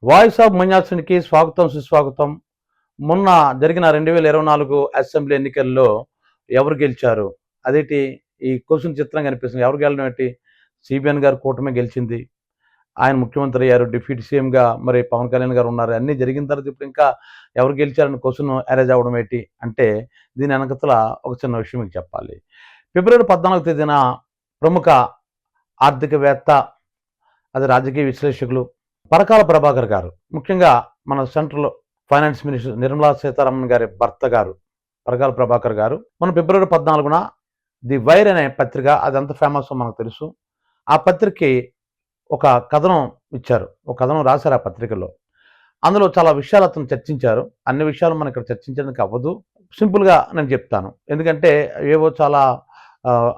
Voice of మన్యాసునికి స్వాగతం సుస్వాగతం. మొన్న జరిగిన 2024 అసెంబ్లీ ఎన్నికల్లో ఎవరు గెలిచారు? అదేంటి ఈ క్వశ్చన్ చిత్రంగా అనిపిస్తుంది. ఎవరు గెలవడం ఏంటి? సిబిఎన్ గారు కూటమి గెలిచింది. ఆయన ముఖ్యమంత్రి అయ్యారు. డిప్యూటీ సీఎంగా మరి పవన్ కళ్యాణ్ గారు ఉన్నారు. అన్నీ జరిగిన తర్వాత ఇప్పుడు ఇంకా ఎవరు గెలిచారని క్వశ్చన్ అరేజ్ అవ్వడం ఏంటి అంటే దీని వెనకతల ఒక చిన్న విషయం మీకు చెప్పాలి. ఫిబ్రవరి 14వ తేదీన ప్రముఖ ఆర్థికవేత్త, అది రాజకీయ విశ్లేషకులు పరకాల ప్రభాకర్ గారు, ముఖ్యంగా మన central finance minister Nirmala Sitharaman గారి భర్త గారు పరకాల ప్రభాకర్ గారు మన ఫిబ్రవరి 14న ది వైర్ అనే పత్రిక, అది ఎంత ఫేమస్ మనకు తెలుసు, ఆ పత్రికకి ఒక కథనం ఇచ్చారు. ఒక కథనం రాశారు ఆ పత్రికలో. అందులో చాలా విషయాలు అతను చర్చించారు. అన్ని విషయాలు మనం ఇక్కడ చర్చించడానికి అవ్వదు. సింపుల్గా నేను చెప్తాను. ఎందుకంటే ఏవో చాలా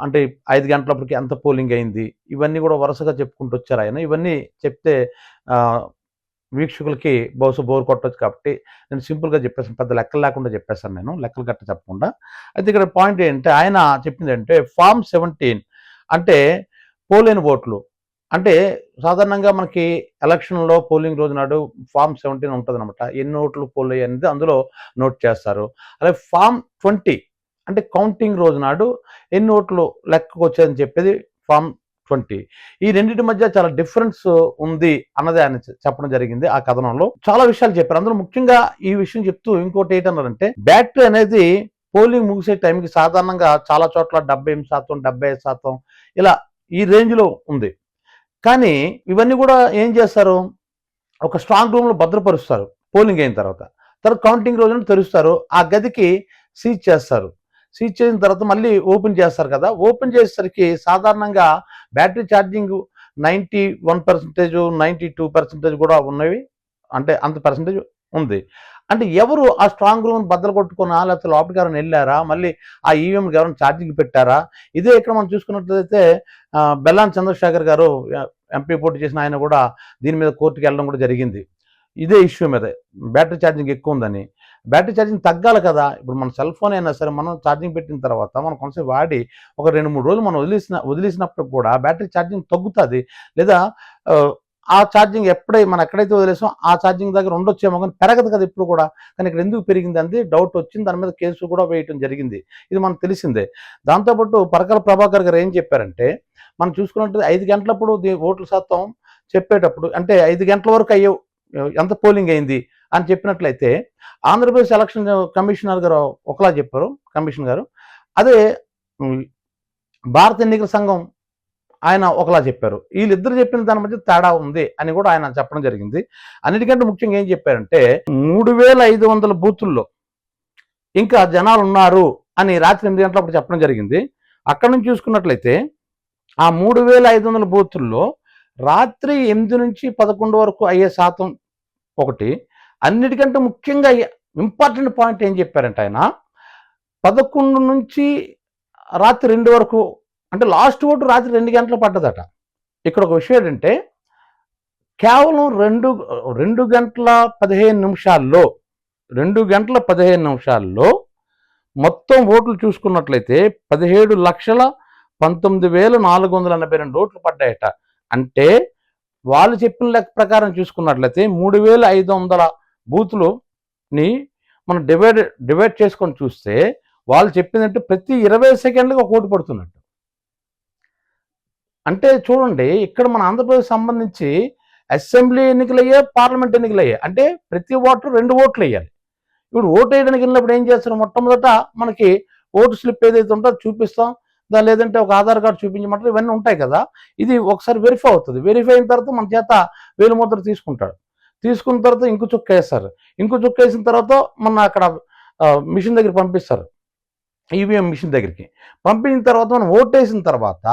అంటే 5 గంటలప్పటికి ఎంత పోలింగ్ అయింది, ఇవన్నీ కూడా వరుసగా చెప్పుకుంటూ వచ్చారు ఆయన. ఇవన్నీ చెప్తే వీక్షకులకి బహుశా బోర్ కొట్టవచ్చు కాబట్టి నేను సింపుల్గా చెప్పేసాను. పెద్ద లెక్కలు లేకుండా చెప్పేశాను, నేను లెక్కలు గట్ట చెప్పకుండా. అయితే ఇక్కడ పాయింట్ ఏంటంటే ఆయన చెప్పింది అంటే ఫామ్ 17 అంటే పోలేని ఓట్లు. అంటే సాధారణంగా మనకి ఎలక్షన్లో పోలింగ్ రోజు నాడు ఫామ్ 17 ఉంటుంది అనమాట. ఎన్ని ఓట్లు పోల్ అయ్యాయి అనేది అందులో నోట్ చేస్తారు. అలాగే ఫామ్ 20 అంటే కౌంటింగ్ రోజు నాడు ఎన్ని ఓట్లు లెక్కకు వచ్చాయని చెప్పేది ఫామ్ 20. ఈ రెండింటి మధ్య చాలా డిఫరెన్స్ ఉంది అన్నది ఆయన చెప్పడం జరిగింది. ఆ కథనంలో చాలా విషయాలు చెప్పారు. అందులో ముఖ్యంగా ఈ విషయం చెప్తూ ఇంకోటి ఏంటన్నారంటే బ్యాటరీ అనేది పోలింగ్ ముగిసే టైంకి సాధారణంగా చాలా చోట్ల 78%, 75% ఇలా ఈ రేంజ్లో ఉంది. కానీ ఇవన్నీ కూడా ఏం చేస్తారు, ఒక స్ట్రాంగ్ రూమ్లో భద్రపరుస్తారు. పోలింగ్ అయిన తర్వాత కౌంటింగ్ రోజున తెరుస్తారు. ఆ గదికి సీజ్ చేస్తారు. సీజ్ చేసిన తర్వాత మళ్ళీ ఓపెన్ చేస్తారు కదా. ఓపెన్ చేసేసరికి సాధారణంగా బ్యాటరీ ఛార్జింగ్ 91%, 92% కూడా ఉన్నవి. అంటే అంత పర్సంటేజ్ ఉంది. అంటే ఎవరు ఆ స్ట్రాంగ్ రూమ్ బద్దలు కొట్టుకున్నా, లేకపోతే లోపలికి ఎవరైనా వెళ్ళారా, మళ్ళీ ఆ ఈవీఎంకి ఎవరైనా ఛార్జింగ్ పెట్టారా? ఇదే ఇక్కడ మనం చూసుకున్నట్లయితే బెల్లాన్ చంద్రశేఖర్ గారు ఎంపీ పోటీ చేసిన ఆయన కూడా దీని మీద కోర్టుకి వెళ్ళడం కూడా జరిగింది. ఇదే ఇష్యూ మీద బ్యాటరీ ఛార్జింగ్ ఎక్కువ ఉందని. బ్యాటరీ ఛార్జింగ్ తగ్గాలి కదా. ఇప్పుడు మన సెల్ ఫోన్ అయినా సరే మనం ఛార్జింగ్ పెట్టిన తర్వాత మనం కొంచెం వాడి ఒక 2-3 రోజులు మనం వదిలేసినప్పుడు కూడా బ్యాటరీ ఛార్జింగ్ తగ్గుతుంది. లేదా ఆ ఛార్జింగ్ మనం ఎక్కడైతే వదిలేసాం ఆ ఛార్జింగ్ దగ్గర ఉండొచ్చేమో కానీ పెరగదు కదా ఇప్పుడు కూడా. కానీ ఇక్కడ ఎందుకు పెరిగింది అంటే డౌట్ వచ్చింది. దాని మీద కేసు కూడా వేయటం జరిగింది. ఇది మనకు తెలిసిందే. దాంతోపాటు పరకాల ప్రభాకర్ గారు ఏం చెప్పారంటే మనం చూసుకున్నట్టు 5 గంటలప్పుడు ఓట్ల శాతం చెప్పేటప్పుడు అంటే 5 గంటల వరకు ఎంత పోలింగ్ అయింది అని చెప్పినట్లయితే ఆంధ్రప్రదేశ్ ఎలక్షన్ కమిషనర్ గారు ఒకలా చెప్పారు, కమిషన్ గారు. అదే భారత ఎన్నికల సంఘం ఆయన ఒకలా చెప్పారు. వీళ్ళిద్దరు చెప్పిన దాని మధ్య తేడా ఉంది అని కూడా ఆయన చెప్పడం జరిగింది. అన్నిటికంటే ముఖ్యంగా ఏం చెప్పారంటే 3500 బూతుల్లో ఇంకా జనాలు ఉన్నారు అని రాత్రి 8 గంటలప్పుడు చెప్పడం జరిగింది. అక్కడ నుంచి చూసుకున్నట్లయితే ఆ 3500 బూతుల్లో రాత్రి 8 నుంచి 11 వరకు అయ్యే శాతం ఒకటి. అన్నిటికంటే ముఖ్యంగా ఇంపార్టెంట్ పాయింట్ ఏం చెప్పారంటే ఆయన 11 నుంచి రాత్రి 2 వరకు అంటే లాస్ట్ ఓటు రాత్రి 2 గంటలు పడ్డదట. ఇక్కడ ఒక విషయం ఏంటంటే కేవలం 2 గంటల 15 నిమిషాల్లో 2 గంటల 15 నిమిషాల్లో మొత్తం ఓట్లు చూసుకున్నట్లయితే 17,19,482 ఓట్లు పడ్డాయట. అంటే వాళ్ళు చెప్పిన లెక్క ప్రకారం చూసుకున్నట్లయితే 3,500 బూతులని మనం డివైడ్ చేసుకొని చూస్తే వాళ్ళు చెప్పిందంటే ప్రతి 20 సెకండ్లకు ఒక ఓటు పడుతున్నట్టు. అంటే చూడండి, ఇక్కడ మన ఆంధ్రప్రదేశ్ సంబంధించి అసెంబ్లీ ఎన్నికలయ్యే, పార్లమెంట్ ఎన్నికలయ్యాయి. అంటే ప్రతి ఓటర్ 2 ఓట్లు వేయాలి. ఇప్పుడు ఓటు వేయడానికి వెళ్ళినప్పుడు ఏం చేస్తారు, మొట్టమొదట మనకి ఓటు స్లిప్ ఏదైతే ఉంటుందో చూపిస్తాం, దాని లేదంటే ఒక ఆధార్ కార్డు చూపించమంటారు, ఇవన్నీ ఉంటాయి కదా. ఇది ఒకసారి వెరిఫై అవుతుంది. వెరిఫై అయిన తర్వాత మన చేత వేలిముద్ర తీసుకుంటాడు. తీసుకున్న తర్వాత ఇంకో చుక్క వేస్తారు. ఇంకో చుక్క వేసిన తర్వాత మన అక్కడ మిషన్ దగ్గర పంపిస్తారు, ఈవీఎం మిషన్ దగ్గరికి పంపించిన తర్వాత మనం ఓటు వేసిన తర్వాత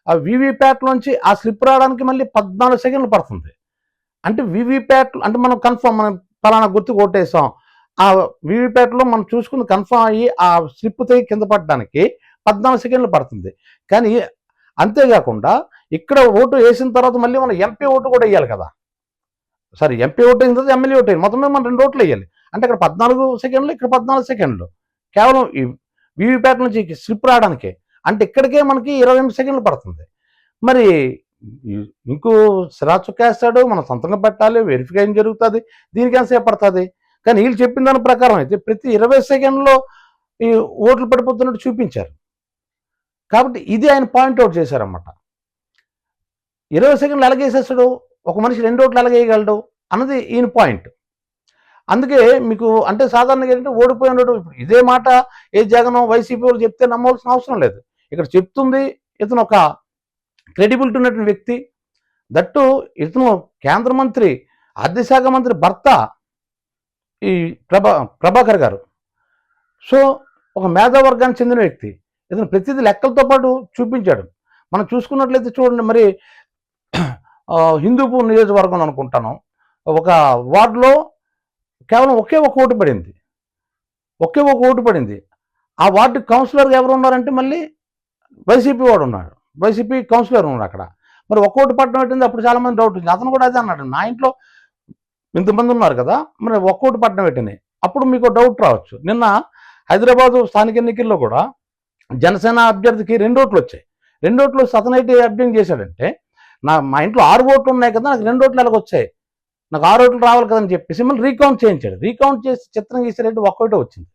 ఆ వీవీప్యాట్లోంచి ఆ స్లిప్ రావడానికి మళ్ళీ 14 సెకండ్లు పడుతుంది. అంటే వీవీప్యాట్ అంటే మనం కన్ఫర్మ్, మనం ఫలానా గుర్తుకు ఓటేసాం, ఆ వీవీప్యాట్లో మనం చూసుకుని కన్ఫర్మ్ అయ్యి ఆ స్లిప్ తెగి కింద పడడానికి 14 సెకండ్లు పడుతుంది. కానీ అంతేకాకుండా ఇక్కడ ఓటు వేసిన తర్వాత మళ్ళీ మనం ఎంపీ ఓటు కూడా వేయాలి కదా. సరే, ఎంపీ ఓటు అయిన తర్వాత ఎమ్మెల్యే ఓటు వేయాలి, మొత్తం మీద మనం 2 ఓట్లు వేయాలి. అంటే ఇక్కడ 14 సెకండ్లు, ఇక్కడ 14 సెకండ్లు కేవలం ఈ వీవీప్యాట్ నుంచి స్లిప్ రావడానికి. అంటే ఇక్కడికే మనకి 28 సెకండ్లు పడుతుంది. మరి ఇంకూ సిరా చుక్కేస్తాడు, మనం సంతకం పెట్టాలి, వెరిఫికేషన్ జరుగుతుంది, దీనికి ఎంతసేపు పడుతుంది. కానీ వీళ్ళు చెప్పిన దాని ప్రకారం అయితే ప్రతి 20 సెకండ్లో ఈ ఓట్లు పడిపోతున్నట్టు చూపించారు. కాబట్టి ఇది ఆయన పాయింట్అవుట్ చేశారన్నమాట. 20 సెకండ్లు ఎలాగేసేస్తాడు, ఒక మనిషి 2 ఓట్లు ఎలాగేయగలడు అన్నది ఈయన పాయింట్. అందుకే మీకు అంటే సాధారణంగా ఏంటంటే ఓడిపోయి ఉండడం, ఇప్పుడు ఇదే మాట ఏ జగన్ వైసీపీ వాళ్ళు చెప్తే నమ్మవలసిన అవసరం లేదు. ఇక్కడ చెప్తుంది ఇతను ఒక క్రెడిబిలిటీ ఉన్నటువంటి వ్యక్తి, దట్టు ఇతను కేంద్ర మంత్రి, ఆర్థిక శాఖ మంత్రి భర్త ఈ ప్రభాకర్ గారు. సో ఒక మేధావర్గానికి చెందిన వ్యక్తి, ఇతను ప్రతిదీ లెక్కలతో పాటు చూపించాడు. మనం చూసుకున్నట్లయితే చూడండి, మరి హిందూపూర్ నియోజకవర్గం అనుకుంటాను, ఒక వార్డులో కేవలం ఒకే ఒక ఓటు పడింది, ఒకే ఒక ఓటు పడింది. ఆ వార్డు కౌన్సిలర్ ఎవరు ఉన్నారంటే మళ్ళీ వైసీపీ వాడు ఉన్నాడు, వైసీపీ కౌన్సిలర్ ఉన్నాడు అక్కడ. మరి ఒక్క ఓటు పట్టడం పెట్టింది. అప్పుడు చాలామంది డౌట్ వచ్చింది. అతను కూడా అదే అన్నాడు, నా ఇంట్లో ఇంతమంది ఉన్నారు కదా, మరి ఒక్క ఓటు పట్టడం పెట్టింది. అప్పుడు మీకు డౌట్ రావచ్చు. నిన్న హైదరాబాదు స్థానిక ఎన్నికల్లో కూడా జనసేన అభ్యర్థికి 2 ఓట్లు వచ్చాయి. 2 ఓట్లు అతనైతే అభ్యర్థం చేశాడంటే, మా ఇంట్లో 6 ఓట్లు ఉన్నాయి కదా, నాకు 2 ఓట్లు ఎలాగ వచ్చాయి, నాకు 6 ఓట్లు రావాలి కదని చెప్పేసి మళ్ళీ రీకౌంట్ చేయించాడు. రీకౌంట్ చేసి చిత్రం గీసారంటే ఒక్కోటే వచ్చింది.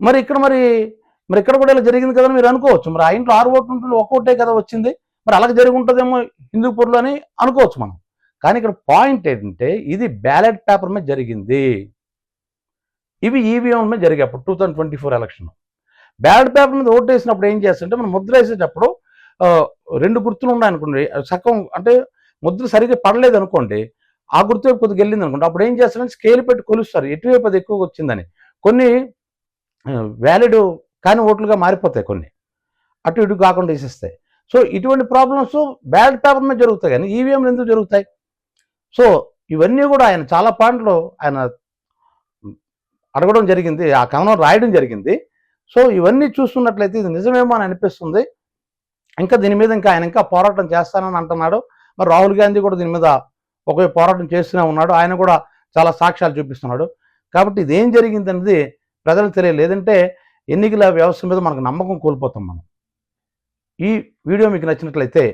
మరి ఇక్కడ కూడా ఇలా జరిగింది కదా మీరు అనుకోవచ్చు. మరి ఆ ఇంట్లో 6 ఓట్లు ఉంటుంది, ఒక్కోటే కదా వచ్చింది, మరి అలాగే జరిగి ఉంటుందేమో హిందూపూర్లో అని అనుకోవచ్చు మనం. కానీ ఇక్కడ పాయింట్ ఏంటంటే ఇది బ్యాలెట్ పేపర్ మీద జరిగింది, ఇవి ఈవీఎం మీద జరిగాయి. అప్పుడు 2024 ఎలక్షన్ బ్యాలెట్ పేపర్ మీద ఓటు వేసినప్పుడు ఏం చేస్తుంటే మనం ముద్ర వేసేటప్పుడు 2 గుర్తులు ఉన్నాయనుకోండి, సగం అంటే ముద్ర సరిగ్గా పడలేదు అనుకోండి, ఆ గుర్తు వైపు కొద్దిగా వెళ్ళింది అనుకోండి, అప్పుడు ఏం చేస్తారంటే స్కేల్ పెట్టి కొలుస్తారు ఎటువైపు అది ఎక్కువగా వచ్చిందని. కొన్ని వ్యాలిడ్ కానీ ఓట్లుగా మారిపోతాయి, కొన్ని అటు ఇటు కాకుండా వేసేస్తాయి. సో ఇటువంటి ప్రాబ్లమ్స్ బ్యాలెట్ పేపర్ మీద జరుగుతాయి, కానీ ఈవీఎంలు ఎందుకు జరుగుతాయి? సో ఇవన్నీ కూడా ఆయన చాలా పాయింట్లు ఆయన అడగడం జరిగింది, ఆ కథనం రాయడం జరిగింది. సో ఇవన్నీ చూస్తున్నట్లయితే ఇది నిజమేమో అని అనిపిస్తుంది. ఇంకా దీని మీద ఆయన ఇంకా పోరాటం చేస్తానని అంటున్నాడు. మరి రాహుల్ గాంధీ కూడా దీని మీద ఒక పోరాటం చేస్తూనే ఉన్నాడు, ఆయన కూడా చాలా సాక్ష్యాలు చూపిస్తున్నాడు. కాబట్టి ఇదేం జరిగింది అనేది ప్రజలకు తెలియదు, లేదంటే ఎన్నికల వ్యవస్థ మీద మనకు నమ్మకం కోల్పోతాం మనం. ఈ వీడియో మీకు నచ్చినట్లయితే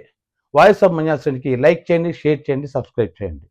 వాయిస్ ఆఫ్ మన్యాసన్కి లైక్ చేయండి, షేర్ చేయండి, సబ్స్క్రైబ్ చేయండి.